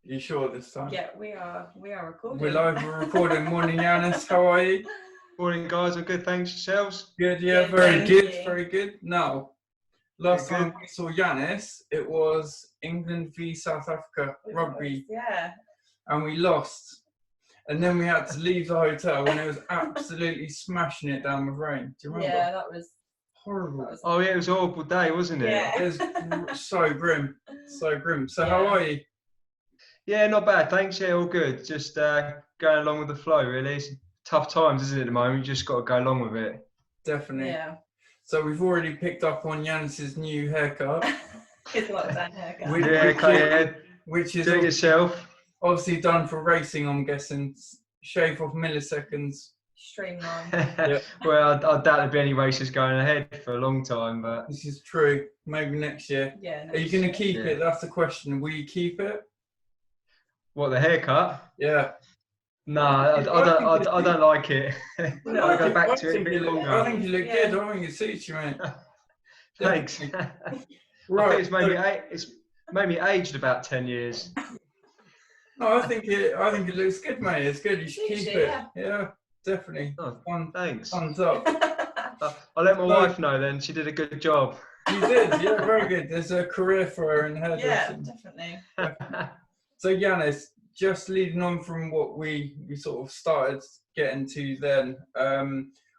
You sure this time? Yeah, we are recording. We're live, we're recording. Morning, Yiannis. How are you? Morning, guys. I'm good. Thanks. Yourselves? Good, yeah, Yeah, very thank good, you. very good. Now, last Good. time we saw Yiannis, it was England v South Africa rugby, Yeah. and we lost. And then we had to leave the hotel when it was absolutely smashing it down with rain. Do you remember? Yeah, that was Horrible. Oh, yeah, it was a horrible day, wasn't it? Yeah. It was so grim, so grim. So Yeah. how are you? Yeah, not bad. Thanks. Yeah, all good. Just going along with the flow, really. It's tough times, isn't it, at the moment? You just got to go along with it. Definitely. Yeah. So we've already picked up on Yiannis's new haircut. It's like that haircut. Which is Do it yourself. obviously done for racing, I'm guessing. Shave off milliseconds. Streamline. Yeah. Well, I doubt there'll be any races going ahead for a long time, but This is true. Maybe next year. Yeah. Are you going to keep Yeah. it? That's the question. Will you keep it? what, the haircut? Yeah. No, I don't like it. No, I'll go back I to it a think bit you look- longer. I think you look Yeah. good. I think it suits you, mate. Thanks. I Right. think it's made me aged about 10 years. No, I think it looks good, mate. It's good. You should Suits keep you, it. yeah. Yeah, definitely. Oh, Thumbs thanks. up. I'll let my wife know then. She did a good job. You did. Yeah, very good. There's a career for her in Yeah, hairdressing. definitely. So Yiannis, just leading on from what we sort of started getting to then,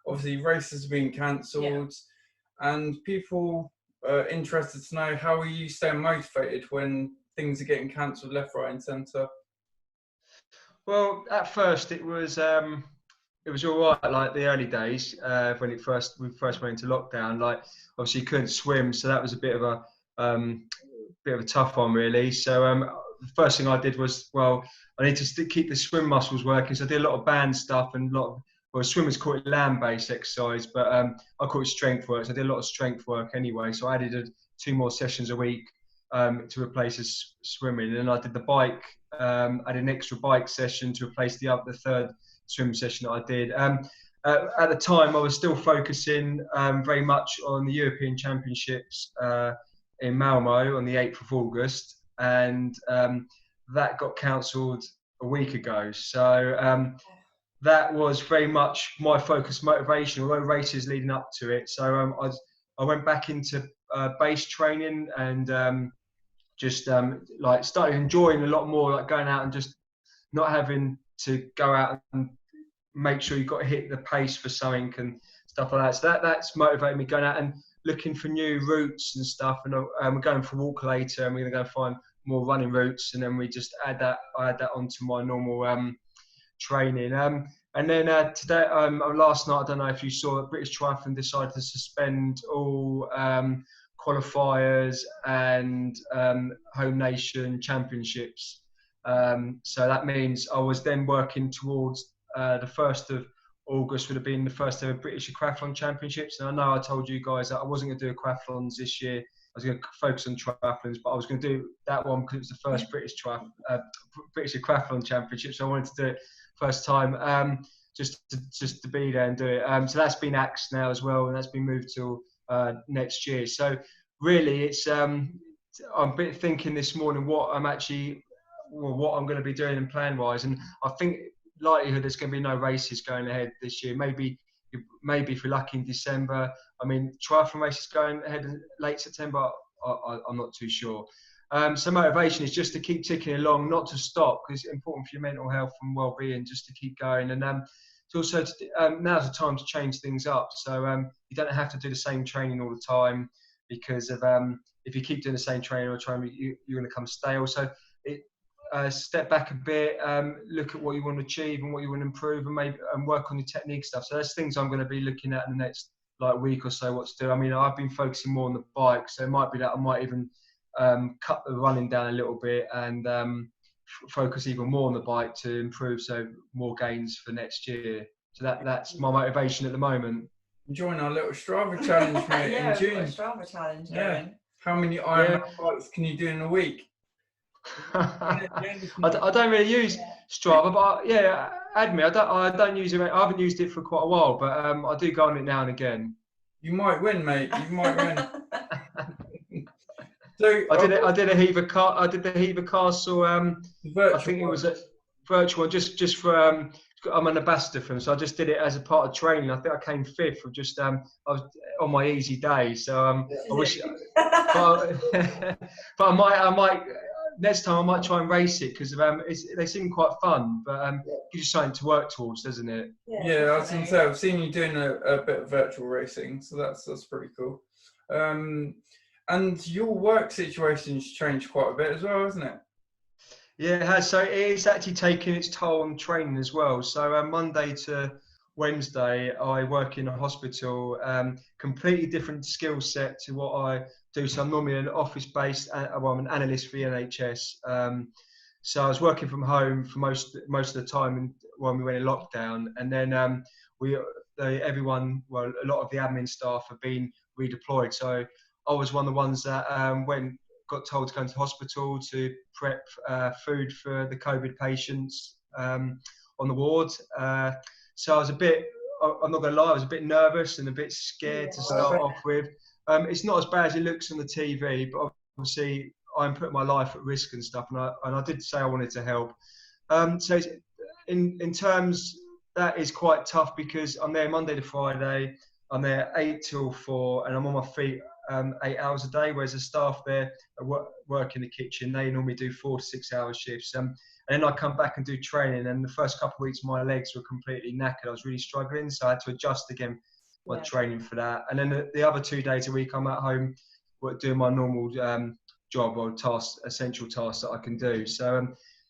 obviously races have been cancelled, and people are interested to know, how are you staying motivated when things are getting cancelled left, right and centre? Well, at first it was all right, like the early days when we first went into lockdown. Like obviously you couldn't swim, so that was a bit of a tough one really. So the first thing I did was, well, I need to keep the swim muscles working. So I did a lot of band stuff and swimmers call it land-based exercise, but I call it strength work. So I did a lot of strength work anyway. So I added 2 more sessions a week to replace swimming. And I did the bike. I did an extra bike session to replace the 3rd swim session that I did. At the time, I was still focusing very much on the European Championships in Malmo on the 8th of August. And that got cancelled a week ago. So that was very much my focus, motivation, although races leading up to it. So I went back into base training and just like started enjoying a lot more, like going out and just not having to go out and make sure you've got to hit the pace for something and stuff like that. So that's motivated me, going out and looking for new routes and stuff. And we're going for a walk later, and we're going to go find more running routes, and then we just add that onto my normal training. And then today, last night, I don't know if you saw, British Triathlon decided to suspend all qualifiers and home nation championships. So that means I was then working towards the 1st of August would have been the first ever British Aquathlon Championships. And I know I told you guys that I wasn't going to do aquathlons this year. I was going to focus on triathlons, but I was going to do that one because it was the first British Aquathlon Championship. So I wanted to do it first time, just to be there and do it. So that's been axed now as well, and that's been moved till next year. So really, it's I'm a bit thinking this morning what I'm going to be doing in plan wise, and I think likelihood there's going to be no races going ahead this year. Maybe if we're lucky in December. I mean, triathlon races going ahead in late September. I'm not too sure. So motivation is just to keep ticking along, not to stop, because it's important for your mental health and well-being, just to keep going. And it's also now's the time to change things up. So you don't have to do the same training all the time, because of if you keep doing the same training all the time, you're going to become stale. So step back a bit, look at what you want to achieve and what you want to improve, and maybe work on your technique stuff. So there's things I'm going to be looking at in the next week or so, what to do. I mean, I've been focusing more on the bike, so it might be that I might even cut the running down a little bit and focus even more on the bike to improve, so more gains for next year. So that's my motivation at the moment. Join our little Strava challenge, mate, Yeah, in June. we've got a Strava challenge going. Yeah. How many Ironman bikes can you do in a week? I don't really use Strava, but admit I don't use it. I haven't used it for quite a while, but I do go on it now and again. You might win, mate. You might win. So I did a Hever Castle. I think it was a virtual one, just for I'm an ambassador for them, so I just did it as a part of training. I think I came 5th of just I was on my easy day. So I wish, but I might next time I might try and race it because they seem quite fun, but gives you something to work towards, doesn't it? Yeah, I was going to say, I've seen you doing a bit of virtual racing, so that's pretty cool. And your work situation's changed quite a bit as well, hasn't it? Yeah, it has. So it is actually taking its toll on training as well. So Monday to Wednesday, I work in a hospital, completely different skill set to what I do. So I'm normally an office-based, I'm an analyst for the NHS. So I was working from home for most of the time when we went in lockdown, and then a lot of the admin staff have been redeployed. So I was one of the ones that got told to go into the hospital to prep food for the COVID patients on the ward. So I was I'm not going to lie, I was a bit nervous and a bit scared to start off with. It's not as bad as it looks on the TV, but obviously I'm putting my life at risk and stuff, and I did say I wanted to help. So in terms, that is quite tough because I'm there Monday to Friday, I'm there 8 till 4, and I'm on my feet 8 hours a day, whereas the staff there work in the kitchen. They normally do 4 to 6 hour shifts. And then I come back and do training, and the first couple of weeks my legs were completely knackered. I was really struggling, so I had to adjust again my training for that. And then the other 2 days a week I'm at home doing my normal job or essential tasks that I can do. So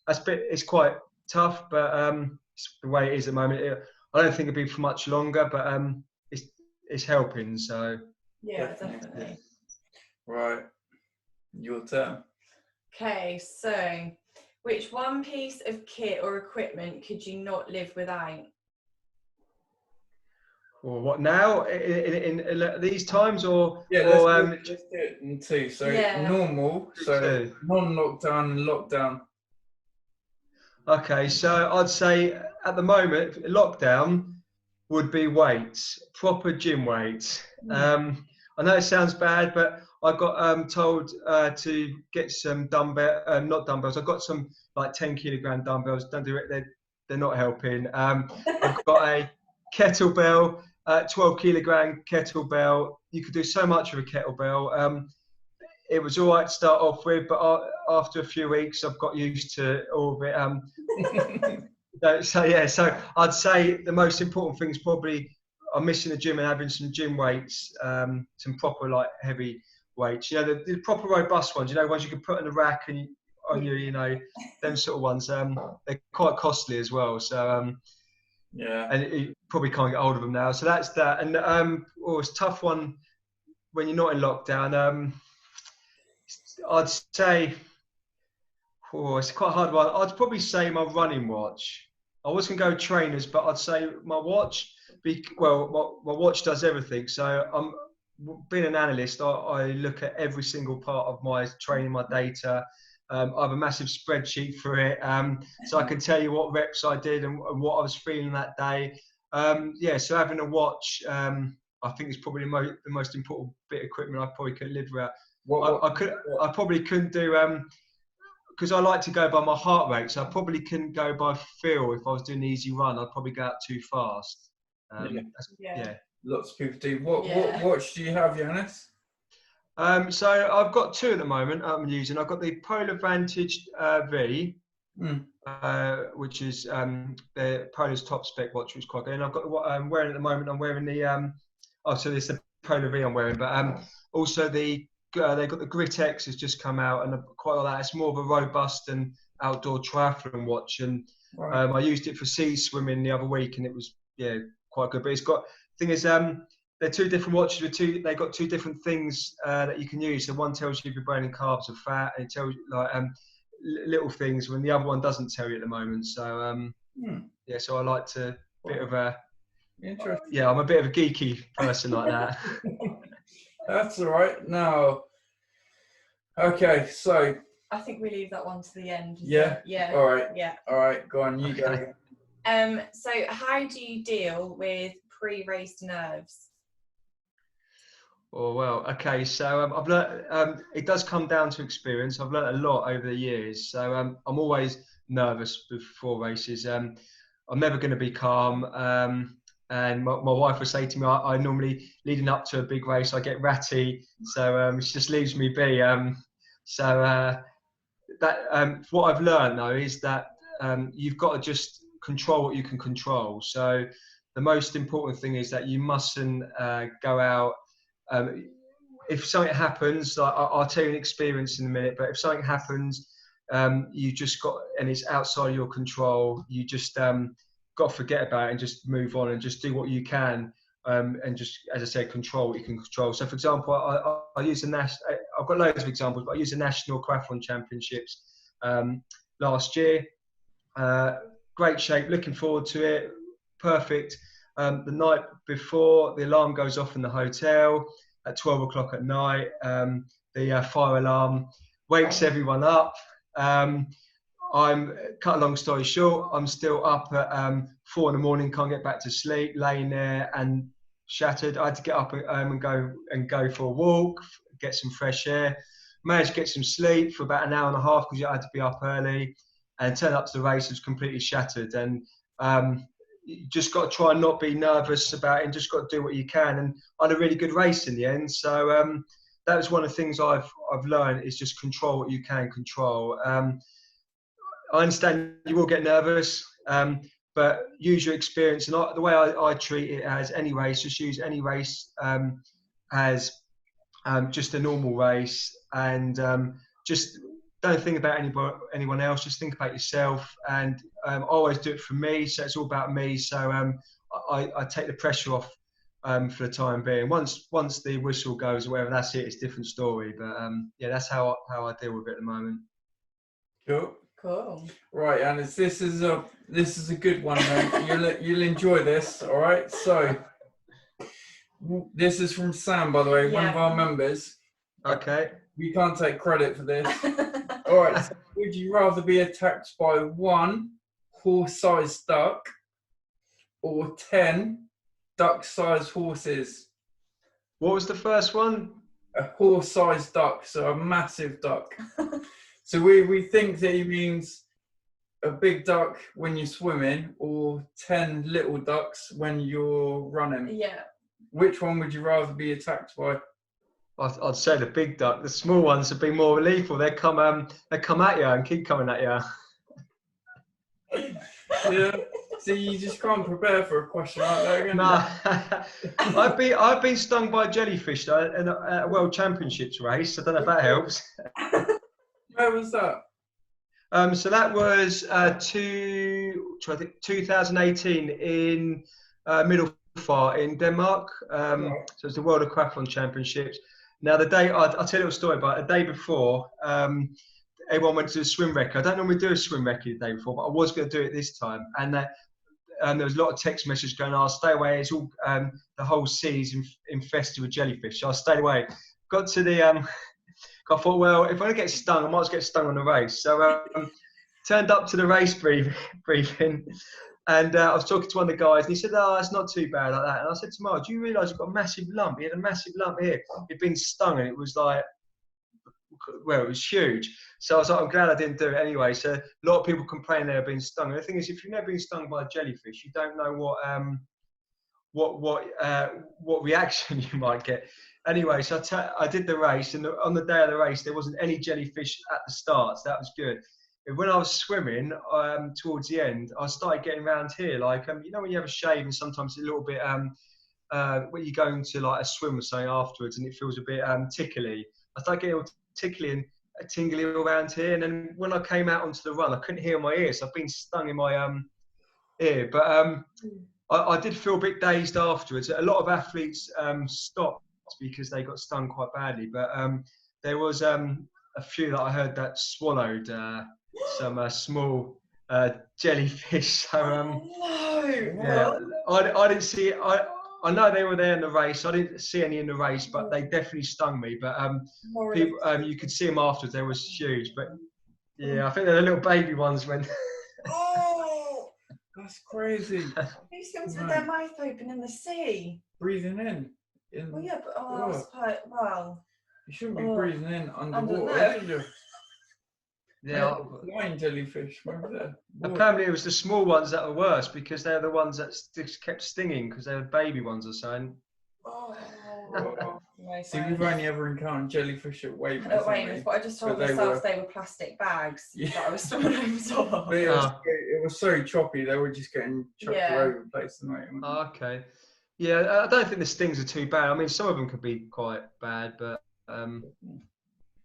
it's quite tough, but it's the way it is at the moment. I don't think it'll be for much longer, but it's helping. So yeah, definitely. Right, your turn. Okay, so which one piece of kit or equipment could you not live without? Or what now? In these times, or let's do it in 2. So normal, so 2. non-lockdown and lockdown. Okay, so I'd say at the moment, lockdown would be weights, proper gym weights. I know it sounds bad, but I got told to get some not dumbbells. I've got some like 10-kilogram dumbbells. Don't do it. They're not helping. I've got a kettlebell, 12-kilogram kettlebell. You could do so much with a kettlebell. It was all right to start off with, but after a few weeks, I've got used to all of it. So I'd say the most important thing is probably I'm missing the gym and having some gym weights, some proper like heavy weights. You know, the proper robust ones. You know, ones you can put in a rack and on you. You know, them sort of ones. They're quite costly as well. So and you probably can't get hold of them now. So that's that. And it's a tough one when you're not in lockdown. I'd say, it's quite a hard one. I'd probably say my running watch. I was going to go trainers, but I'd say my watch. My watch does everything. So being an analyst, I look at every single part of my training, my data. I have a massive spreadsheet for it, so I can tell you what reps I did and what I was feeling that day. So having a watch, I think is probably the most important bit of equipment I probably couldn't live without. I probably couldn't do because I like to go by my heart rate, so I probably couldn't go by feel. If I was doing an easy run, I'd probably go out too fast. Lots of people do. What watch do you have, Yiannis? So I've got 2 at the moment I'm using. I've got the Polar Vantage V, which is the Polar's top spec watch, which is quite good. And I've got what I'm wearing at the moment. I'm wearing the so it's the Polar V I'm wearing, but also they've got the Grit X has just come out, and quite like that. It's more of a robust and outdoor triathlon watch, and I used it for sea swimming the other week, and it was quite good. But it's got thing is they're 2 different watches with they've got 2 different things that you can use. So one tells you if you're burning carbs or fat, and it tells you like little things, when the other one doesn't tell you at the moment. So so I like to bit of a interesting. I'm a bit of a geeky person like that. That's all right. Now, okay, so I think we leave that one to the end. Yeah. All right. Yeah. All right. Go on. You go. So how do you deal with pre-race nerves? Oh, well, okay. So I've learned, it does come down to experience. I've learned a lot over the years. So I'm always nervous before races. I'm never going to be calm. And my wife would say to me, I normally, leading up to a big race, I get ratty. So she just leaves me be. What I've learned, though, is that you've got to just control what you can control. So the most important thing is that you mustn't go out. If something happens, like I'll tell you an experience in a minute, but if something happens, you just got, and it's outside of your control, you just got to forget about it and just move on and just do what you can, and just, as I said, control what you can control. So, for example, I use I've got loads of examples, but I used the National Aquathlon Championships last year. Great shape, looking forward to it, perfect. The night before, the alarm goes off in the hotel at 12 o'clock at night. The fire alarm wakes everyone up. Cut a long story short, I'm still up at 4 in the morning, can't get back to sleep, laying there and shattered. I had to get up and go for a walk, get some fresh air. Managed to get some sleep for about an hour and a half because I had to be up early, and turn up to the race, was completely shattered. And you just got to try and not be nervous about it, and just got to do what you can. And I had a really good race in the end. So that was one of the things I've learned, is just control what you can control. I understand you will get nervous, but use your experience. And the way I treat it as any race, just use any race as just a normal race, and just don't think about anyone else. Just think about yourself, and I always do it for me. So it's all about me. So I take the pressure off for the time being. Once the whistle goes or whatever, that's it. It's a different story. But yeah, that's how I deal with it at the moment. Cool. Right, Yiannis, this is a good one, mate. You'll enjoy this. All right. So this is from Sam, by the way, one of our members. Okay. We can't take credit for this. All right. So would you rather be attacked by 1 horse-sized duck or 10 duck-sized horses? What was the first one? A horse-sized duck, so a massive duck. So we think that he means a big duck when you're swimming, or 10 little ducks when you're running. Yeah. Which one would you rather be attacked by? I'd say the big duck. The small ones have been more lethal. They come at you and keep coming at you. Yeah. See, you just can't prepare for a question like that. No, I've been stung by jellyfish though in a World Championships race. I don't know if that helps. Where was that? So that was 2018 in Middelfart in Denmark. So it's the World Aquathlon Championships. Now the day, I'll tell you a little story about it. The day before, everyone went to the swim recce. I don't normally do a swim recce the day before, but I was going to do it this time. And there was a lot of text messages going, "Oh, stay away. It's all the whole sea is infested with jellyfish." So I stayed away. Got to the I thought, well, if I get stung, I might as well get stung on the race. So turned up to the race briefing, and I was talking to one of the guys, and he said, "Oh, it's not too bad like that." And I said to him, "Do you realise you've got a massive lump?" He had a massive lump here. He'd been stung, and it was like, well, it was huge. So I was like, I'm glad I didn't do it anyway. So a lot of people complain they've been stung. And the thing is, if you've never been stung by a jellyfish, you don't know what reaction you might get. Anyway, so I did the race, and on the day of the race, there wasn't any jellyfish at the start, so that was good. And when I was swimming towards the end, I started getting around here, like you know when you have a shave and sometimes it's a little bit when you go into like a swim or something afterwards, and it feels a bit tickly. I started getting all tickly and tingly around here, and then when I came out onto the run, I couldn't hear my ears. So I've been stung in my ear, but I did feel a bit dazed afterwards. A lot of athletes stopped because they got stung quite badly, but there was a few that I heard that swallowed some small jellyfish. So yeah, I didn't see it. I know they were there in the race. I didn't see any in the race, but they definitely stung me. But people, you could see them afterwards. They was huge, but yeah, I think they're the little baby ones when. Oh, that's crazy. Who swims with their mouth open in the sea? Breathing in. Well, yeah, but I suppose, well, you shouldn't be breathing in underwater, know. should you? Yeah. Flying jellyfish, maybe they're Apparently, it was the small ones that were worse because they're the ones that just kept stinging because they were baby ones or something. No See, we've only ever encountered jellyfish at Weymouth. At Weymouth, but I just told myself they were plastic bags that I was swimming over top. But it was so choppy, they were just getting chucked all over the place. Okay. Yeah, I don't think the stings are too bad. I mean, some of them could be quite bad, but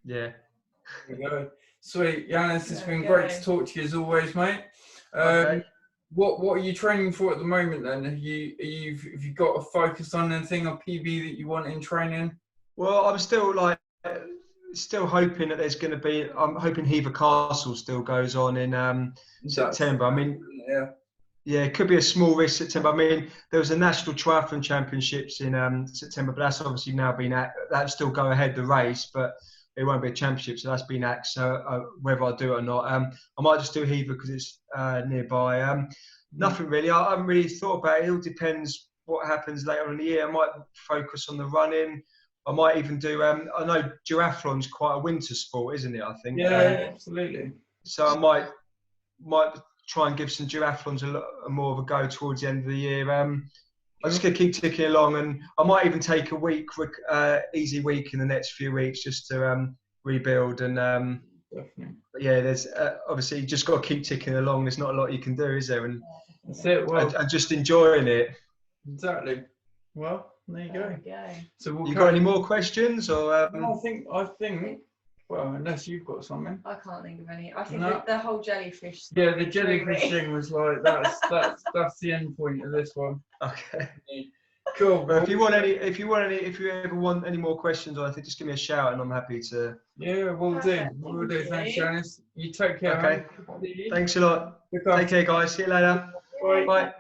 yeah. There we go. Sweet, Yiannis, it's been great to talk to you as always, mate. Okay. What are you training for at the moment then? Have you got a focus on anything on PB that you want in training? Well, I'm still hoping that there's going to be. I'm hoping Hever Castle still goes on in September. I mean, yeah, it could be a small risk September. I mean, there was a National Triathlon Championships in September, but that's obviously now been that still go ahead the race, but it won't be a championship, so that's been axed. So whether I do it or not, I might just do Hever because it's nearby. Nothing really. I haven't really thought about it. It all depends what happens later in the year. I might focus on the running. I might even do. I know duathlon's quite a winter sport, isn't it? I think. Yeah, absolutely. So I might try and give some duathlons a more of a go towards the end of the year. I'm just going to keep ticking along, and I might even take a easy week in the next few weeks just to rebuild. And definitely. Yeah, there's obviously you just got to keep ticking along. There's not a lot you can do, is there? And that's it. Well, and just enjoying it. Exactly. Well, there you go. So you got any more questions, or? I think. Well, unless you've got something. I can't think of any. I think the whole jellyfish. Yeah, the jellyfish thing was like that's the end point of this one. Okay. Cool. But if you ever want any more questions, I think just give me a shout, and I'm happy to. Yeah, we'll do. We'll do. Thanks, Yiannis. You take care. Okay. Thanks a lot. Take care, guys. See you later. Bye. Bye.